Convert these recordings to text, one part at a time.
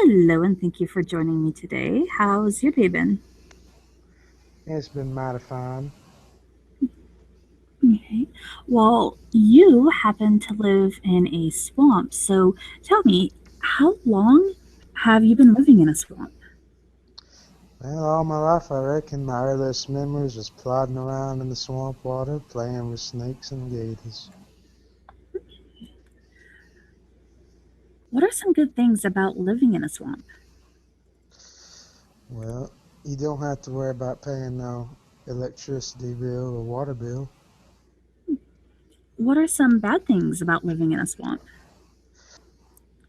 Hello, and thank you for joining me today. How's your day been? It's been mighty fine. Okay. Well, you happen to live in a swamp, so tell me, how long have you been living in a swamp? Well, all my life I reckon my earliest memories was plodding around in the swamp water, playing with snakes and gators. What are some good things about living in a swamp? Well, you don't have to worry about paying no electricity bill or water bill. What are some bad things about living in a swamp?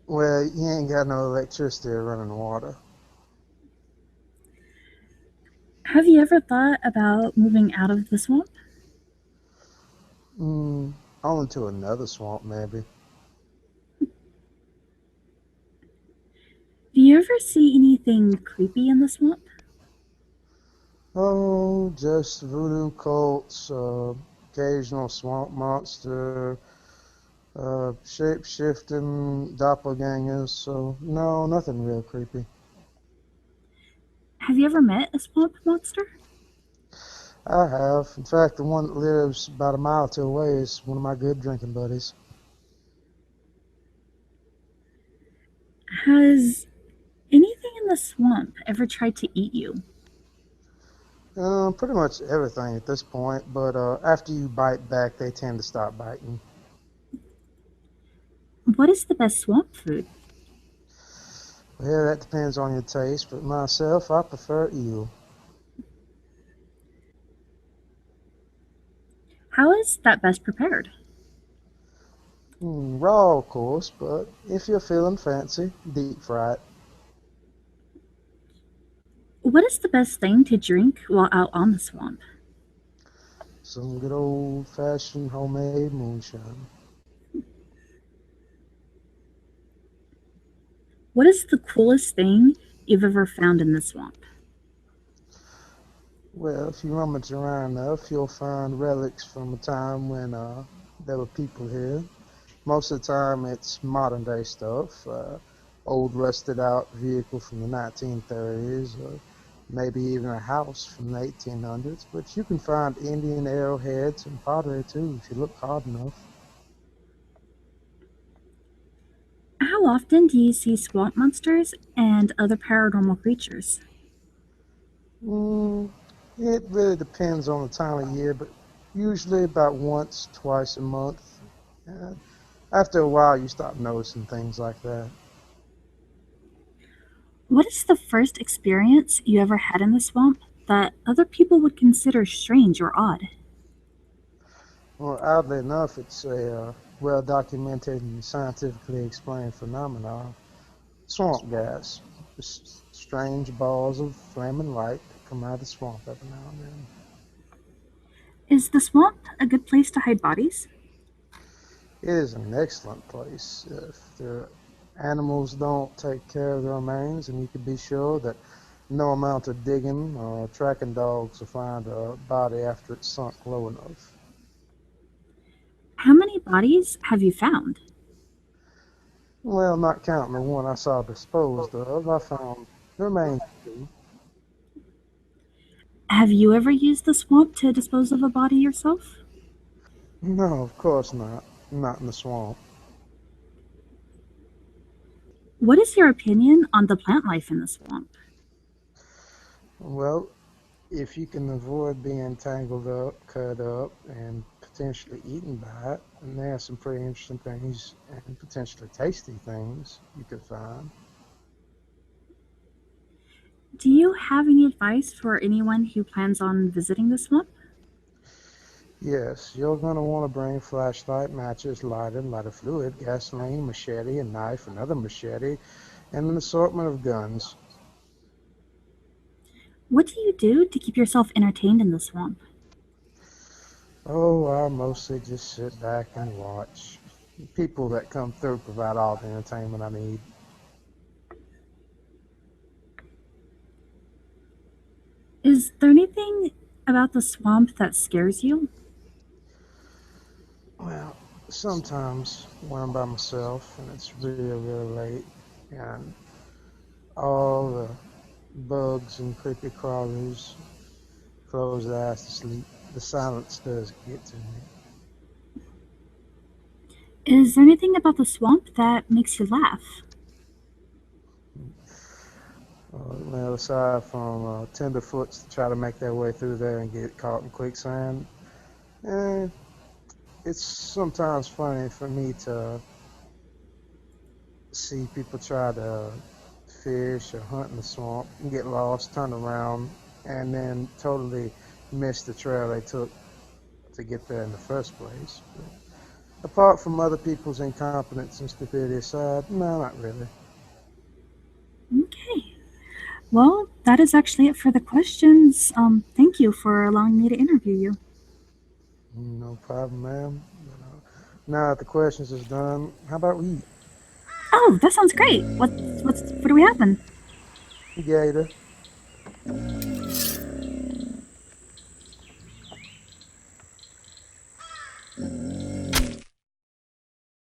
Well, you ain't got no electricity or running water. Have you ever thought about moving out of the swamp? Mm, only to another swamp, maybe. Do you ever see anything creepy in the swamp? Oh, just voodoo cults, occasional swamp monster, shape-shifting doppelgangers, so no, nothing real creepy. Have you ever met a swamp monster? I have. In fact, the one that lives about a mile or two away is one of my good drinking buddies. Has anything in the swamp ever tried to eat you? Pretty much everything at this point, but after you bite back, they tend to stop biting. What is the best swamp food? Well, that depends on your taste, but myself, I prefer eel. How is that best prepared? Raw, of course, but if you're feeling fancy, deep fried. What is the best thing to drink while out on the swamp? Some good old-fashioned homemade moonshine. What is the coolest thing you've ever found in the swamp? Well, if you rummage around enough, you'll find relics from a time when there were people here. Most of the time, it's modern day stuff, old rusted out vehicle from the 1930s, or maybe even a house from the 1800s. But you can find Indian arrowheads and pottery too if you look hard enough. How often do you see swamp monsters and other paranormal creatures? Mm, it really depends on the time of year, but usually about once, twice a month. Uh, After a while, you stop noticing things like that. What is the first experience you ever had in the swamp that other people would consider strange or odd? Well, oddly enough, it's a well documented and scientifically explained phenomenon. Swamp gas. Just strange balls of flaming light that come out of the swamp every now and then. Is the swamp a good place to hide bodies? It is an excellent place. If the animals don't take care of the remains, and you can be sure that no amount of digging or tracking dogs will find a body after it's sunk low enough. How many bodies have you found? Well, not counting the one I saw disposed of, I found the remains too. Have you ever used the swamp to dispose of a body yourself? No, of course not. Not in the swamp. What is your opinion on the plant life in the swamp? Well, if you can avoid being tangled up, cut up, and potentially eaten by it, and there are some pretty interesting things and potentially tasty things you could find. Do you have any advice for anyone who plans on visiting the swamp? Yes, you're going to want to bring flashlight, matches, lighter fluid, gasoline, machete, a knife, another machete, and an assortment of guns. What do you do to keep yourself entertained in the swamp? Oh, I mostly just sit back and watch. People that come through provide all the entertainment I need. Is there anything about the swamp that scares you? Well, sometimes when I'm by myself and it's real late and All the bugs and creepy crawlers close their eyes to sleep. The silence does get to me. Is there anything about the swamp that makes you laugh? Well, aside from tenderfoots to try to make their way through there and get caught in quicksand, eh, it's sometimes funny for me to see people try to fish or hunt in the swamp and get lost, turn around, and then totally miss the trail they took to get there in the first place. But apart from other people's incompetence and stupidity aside, no, not really. Okay. Well, that is actually it for the questions. Thank you for allowing me to interview you. No problem, ma'am. Now that the questions is done, how about we eat? Oh, that sounds great. What do we have then? Gator.